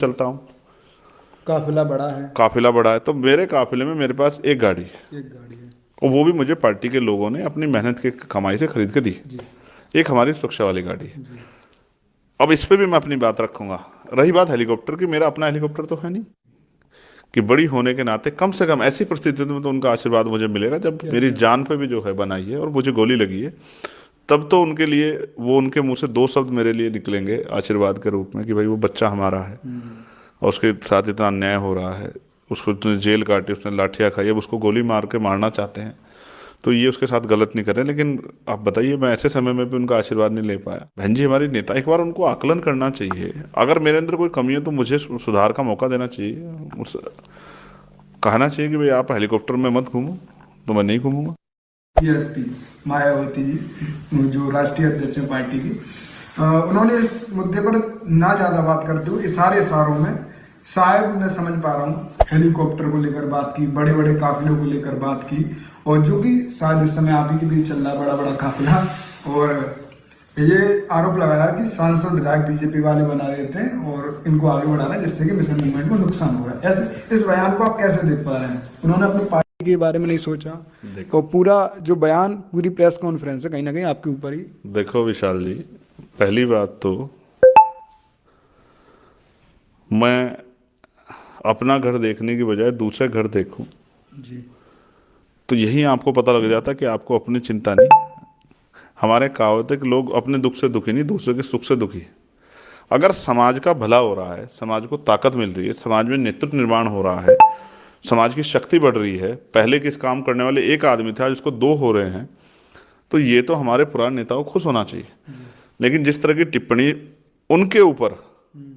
चलता हूँ। काफिला बड़ा है। काफिला बड़ा है तो मेरे काफिले में मेरे पास एक गाड़ी है, एक गाड़ी है। और वो भी मुझे पार्टी के लोगों ने अपनी मेहनत की कमाई से खरीद के दी। जी। एक हमारी सुरक्षा वाली गाड़ी है। जी। अब इस पे भी मैं अपनी बात रखूंगा। रही बात हेलीकॉप्टर की, मेरा अपना हेलीकॉप्टर तो है नहीं कि बड़ी होने के नाते कम से कम ऐसी परिस्थिति में तो उनका आशीर्वाद मुझे मिलेगा जब कि मेरी अच्छा। जान पे भी जो है बनाई है और मुझे गोली लगी है। तब तो उनके लिए वो उनके मुंह से दो शब्द मेरे लिए निकलेंगे आशीर्वाद के रूप में कि भाई वो बच्चा हमारा है और उसके साथ इतना अन्याय हो रहा है, उसको इतने जेल काटी, उसने लाठियाँ खाई, अब उसको गोली मार के मारना चाहते हैं। तो ये उसके साथ गलत नहीं कर रहे, लेकिन आप बताइए मैं ऐसे समय में भी उनका आशीर्वाद नहीं ले पाया। बहन जी हमारी नेता, एक बार उनको आकलन करना चाहिए। अगर मेरे अंदर कोई कमी है तो मुझे सुधार का मौका देना चाहिए, मुझसे कहना चाहिए कि भाई आप हेलीकॉप्टर में मत घूमो, तो मैं नहीं घूमूंगा। बीएसपी मायावती जी जो राष्ट्रीय अध्यक्ष हैं पार्टी की, उन्होंने इस मुद्दे पर ना ज्यादा बात करते हुए इशारे इशारों में, शायद मैं समझ पा रहा हूँ, हेलीकॉप्टर को लेकर बात की, बड़े बड़े काफिलों को लेकर बात की, और जो कि शायद इस समय आप ही के बीच चल रहा है बड़ा बड़ा काफिला। और ये आरोप लगाया कि सांसद विधायक बीजेपी वाले बना देते हैं और इनको आगे बढ़ा रहे हैं, जिससे कि मिशन मूवमेंट को नुकसान हो रहा है। ऐसे इस बयान को आप कैसे देख पा रहे हैं? उन्होंने अपनी पार्टी के बारे में नहीं सोचा, और पूरा जो बयान, पूरी प्रेस कॉन्फ्रेंस है कहीं ना कहीं आपके ऊपर ही। देखो विशाल जी, पहली बात तो मैं अपना घर देखने की बजाय दूसरे घर देखूं जी। तो यही आपको पता लग जाता कि आपको अपनी चिंता नहीं। हमारे कहावत है कि लोग अपने दुख से दुखी नहीं, दूसरे के सुख से दुखी। अगर समाज का भला हो रहा है, समाज को ताकत मिल रही है, समाज में नेतृत्व निर्माण हो रहा है, समाज की शक्ति बढ़ रही है, पहले किस काम करने वाले एक आदमी था जिसको दो हो रहे हैं, तो ये तो हमारे पुराने नेताओं को खुश होना चाहिए। लेकिन जिस तरह की टिप्पणी उनके ऊपर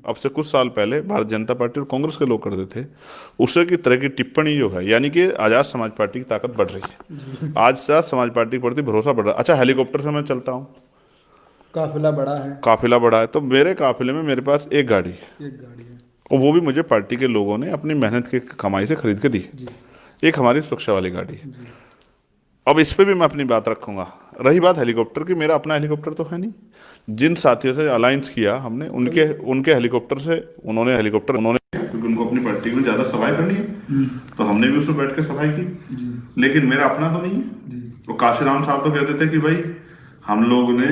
अब से कुछ साल पहले भारतीय जनता पार्टी और कांग्रेस के लोग करते थे, उससे की तरह की टिप्पणी जो है, यानी कि आजाद समाज पार्टी की ताकत बढ़ रही है, आजाद समाज पार्टी के प्रति भरोसा बढ़ रहा है। अच्छा हेलीकॉप्टर से मैं चलता हूँ, काफिला बड़ा है। काफिला बड़ा है तो मेरे काफिले में मेरे पास एक गाड़ी है, एक गाड़ी है। और वो भी मुझे पार्टी के लोगों ने अपनी मेहनत की कमाई से खरीद के दी। जी। एक हमारी सुरक्षा वाली गाड़ी है। जी। अब इस पे भी मैं अपनी बात रखूंगा। रही बात हेलीकॉप्टर की, मेरा अपना हेलीकॉप्टर तो है नहीं। जिन साथियों से अलायंस किया हमने, उनके उनके हेलीकॉप्टर से उन्होंने क्योंकि उनको अपनी पार्टी में ज्यादा सफाई करनी है, तो हमने भी उसमें बैठ के सफाई की। लेकिन मेरा अपना तो नहीं है। तो काशीराम साहब तो कहते थे कि भाई, हम लोग ने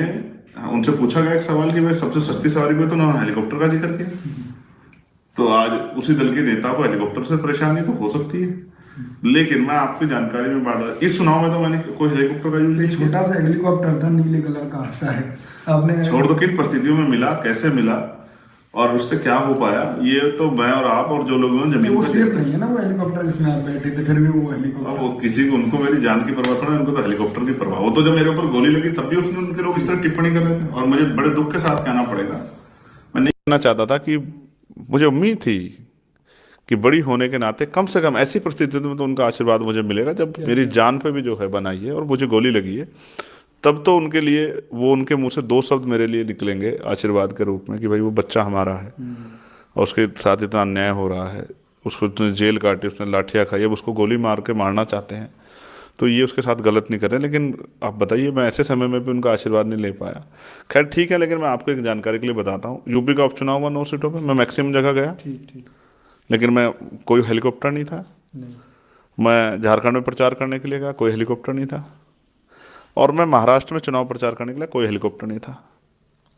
उनसे पूछा गया एक सवाल कि भाई सबसे सस्ती सवारी में, तो उन्होंने हेलीकॉप्टर का जिक्र किया। तो आज उसी दल के नेता को हेलीकॉप्टर से परेशानी तो हो सकती है, लेकिन मैं आपकी जानकारी में बांट रहा, इस चुनाव में तो मैंने कोई हेलीकॉप्टर का यूज नहीं किया। छोटा सा हेलीकॉप्टर था, नीले कलर का, आशा है आपने छोड़ दो किन परिस्थितियों में मिला, कैसे मिला और उससे क्या हो पाया, ये तो मैं और आप और जो लोग जमीन वो पर सेफ नहीं है ना वो हेलीकॉप्टर जिसमें आप बैठे थे, फिर भी वो अब हेलीकॉप्टर। वो किसी को, उनको मेरी जान की परवाह थोड़ा, उनको तो हेलीकॉप्टर की परवाह। वो तो जब मेरे ऊपर गोली लगी तब भी उसने, उनके लोग इस तरह टिप्पणी कर रहे थे, और मुझे बड़े दुख के साथ कहना पड़ेगा, मैं नहीं कहना चाहता था कि मुझे उम्मीद थी कि बड़ी होने के नाते कम से कम ऐसी परिस्थिति में तो उनका आशीर्वाद मुझे मिलेगा जब मेरी जान पे भी जो है बनाई है और मुझे गोली लगी है। तब तो उनके लिए वो उनके मुंह से दो शब्द मेरे लिए निकलेंगे आशीर्वाद के रूप में कि भाई वो बच्चा हमारा है और उसके साथ इतना अन्याय हो रहा है, उसको इतने जेल काटी, उसने लाठियाँ खाई, अब उसको गोली मार के मारना चाहते हैं। तो ये उसके साथ गलत नहीं कर रहे, लेकिन आप बताइए मैं ऐसे समय में भी उनका आशीर्वाद नहीं ले पाया। खैर ठीक है, लेकिन मैं आपको एक जानकारी के लिए बताता हूँ, यूपी का उपचुनाव हुआ 9 सीटों पर, मैं मैक्सिमम जगह गया, ठीक ठीक। लेकिन मैं, कोई हेलीकॉप्टर नहीं था। नहीं। मैं झारखंड में प्रचार करने के लिए गया, कोई हेलीकॉप्टर नहीं था। और मैं महाराष्ट्र में चुनाव प्रचार करने के लिए, कोई हेलीकॉप्टर नहीं था।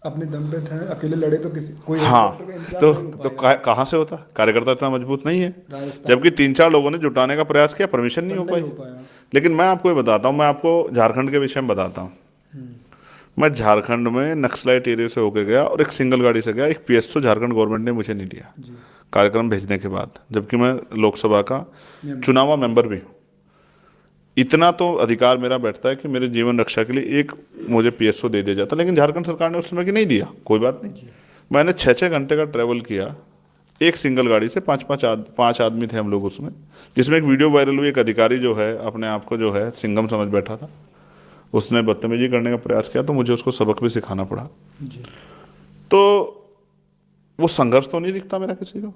अपने दम पे थे, अकेले लड़े, तो किसी कोई हेलीकॉप्टर हाँ, का इंतजाम तो नहीं हो तो पाया। कहाँ से होता, कार्यकर्ता इतना मजबूत नहीं है। राजस्थान जबकि 3-4 लोगों ने जुटाने का प्रयास किया, परमिशन नहीं पर हो नहीं पाई। हो पाया। लेकिन मैं आपको ये बताता हूँ, मैं आपको झारखंड के विषय में बताता हूँ। मैं झारखंड में नक्सलाइट एरिया से होके गया और एक सिंगल गाड़ी से गया, एक पीएसओ झारखंड गवर्नमेंट ने मुझे नहीं दिया जी। कार्यक्रम भेजने के बाद, जबकि मैं लोकसभा का मेंबर। चुनावा मेंबर भी हूँ। इतना तो अधिकार मेरा बैठता है कि मेरे जीवन रक्षा के लिए एक मुझे पीएसओ दे दिया जाता, लेकिन झारखंड सरकार ने उस समय की नहीं दिया। कोई बात नहीं, मैंने 6-6 घंटे का ट्रैवल किया एक सिंगल गाड़ी से, 5 आदमी थे हम लोग उसमें, जिसमें एक वीडियो वायरल हुई, एक अधिकारी जो है अपने आप को जो है सिंघम समझ बैठा था, उसने बदतमीजी करने का प्रयास किया, तो मुझे उसको सबक भी सिखाना पड़ा। जी। तो वो संघर्ष तो नहीं दिखता मेरा किसी को,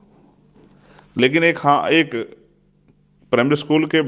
लेकिन एक, हाँ, एक प्राइमरी स्कूल के